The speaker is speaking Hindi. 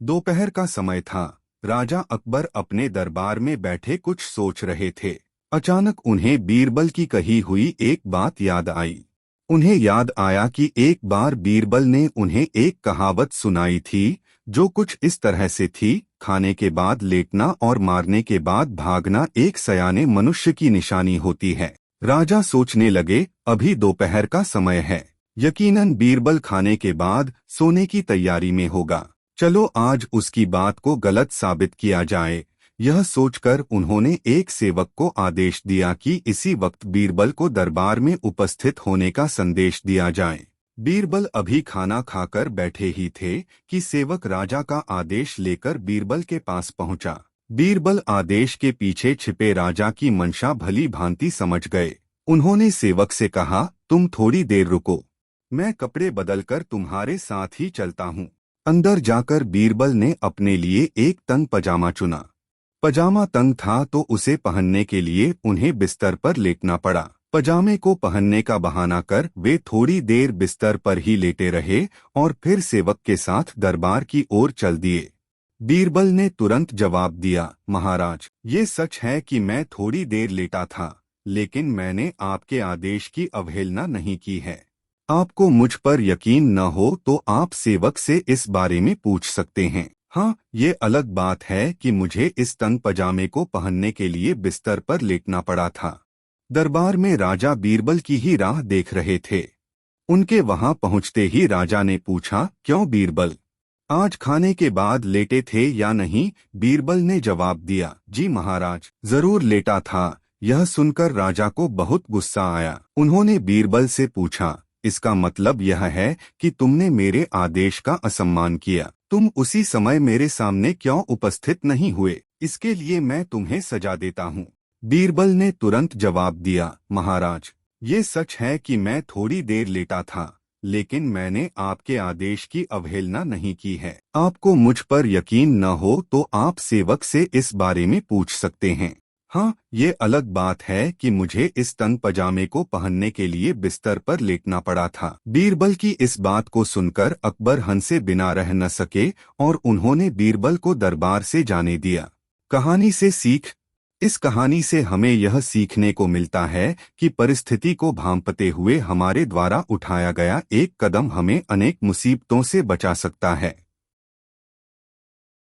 दोपहर का समय था। राजा अकबर अपने दरबार में बैठे कुछ सोच रहे थे। अचानक उन्हें बीरबल की कही हुई एक बात याद आई। उन्हें याद आया कि एक बार बीरबल ने उन्हें एक कहावत सुनाई थी, जो कुछ इस तरह से थी: खाने के बाद लेटना और मारने के बाद भागना एक सयाने मनुष्य की निशानी होती है। राजा सोचने लगे, अभी दोपहर का समय है, यकीनन बीरबल खाने के बाद सोने की तैयारी में होगा। चलो आज उसकी बात को गलत साबित किया जाए। यह सोचकर उन्होंने एक सेवक को आदेश दिया कि इसी वक्त बीरबल को दरबार में उपस्थित होने का संदेश दिया जाए। बीरबल अभी खाना खाकर बैठे ही थे कि सेवक राजा का आदेश लेकर बीरबल के पास पहुंचा। बीरबल आदेश के पीछे छिपे राजा की मंशा भली भांति समझ गए। उन्होंने सेवक से कहा, तुम थोड़ी देर रुको, मैं कपड़े बदलकर तुम्हारे साथ ही चलता हूँ। अंदर जाकर बीरबल ने अपने लिए एक तंग पजामा चुना। पजामा तंग था तो उसे पहनने के लिए उन्हें बिस्तर पर लेटना पड़ा। पजामे को पहनने का बहाना कर वे थोड़ी देर बिस्तर पर ही लेटे रहे और फिर सेवक के साथ दरबार की ओर चल दिए। बीरबल ने तुरंत जवाब दिया, महाराज, ये सच है कि मैं थोड़ी देर लेटा था, लेकिन मैंने आपके आदेश की अवहेलना नहीं की है। आपको मुझ पर यकीन न हो तो आप सेवक से इस बारे में पूछ सकते हैं। हाँ, ये अलग बात है कि मुझे इस तंग पजामे को पहनने के लिए बिस्तर पर लेटना पड़ा था। दरबार में राजा बीरबल की ही राह देख रहे थे। उनके वहां पहुंचते ही राजा ने पूछा, क्यों बीरबल, आज खाने के बाद लेटे थे या नहीं? बीरबल ने जवाब दिया, जी महाराज, जरूर लेटा था। यह सुनकर राजा को बहुत गुस्सा आया। उन्होंने बीरबल से पूछा, इसका मतलब यह है कि तुमने मेरे आदेश का असम्मान किया। तुम उसी समय मेरे सामने क्यों उपस्थित नहीं हुए? इसके लिए मैं तुम्हें सजा देता हूँ। बीरबल ने तुरंत जवाब दिया, महाराज, ये सच है कि मैं थोड़ी देर लेटा था, लेकिन मैंने आपके आदेश की अवहेलना नहीं की है। आपको मुझ पर यकीन न हो तो आप सेवक से इस बारे में पूछ सकते हैं। हाँ, ये अलग बात है कि मुझे इस तंग पजामे को पहनने के लिए बिस्तर पर लेटना पड़ा था। बीरबल की इस बात को सुनकर अकबर हंसे बिना रह न सके और उन्होंने बीरबल को दरबार से जाने दिया। कहानी से सीख। इस कहानी से हमें यह सीखने को मिलता है कि परिस्थिति को भांपते हुए हमारे द्वारा उठाया गया एक कदम हमें अनेक मुसीबतों से बचा सकता है।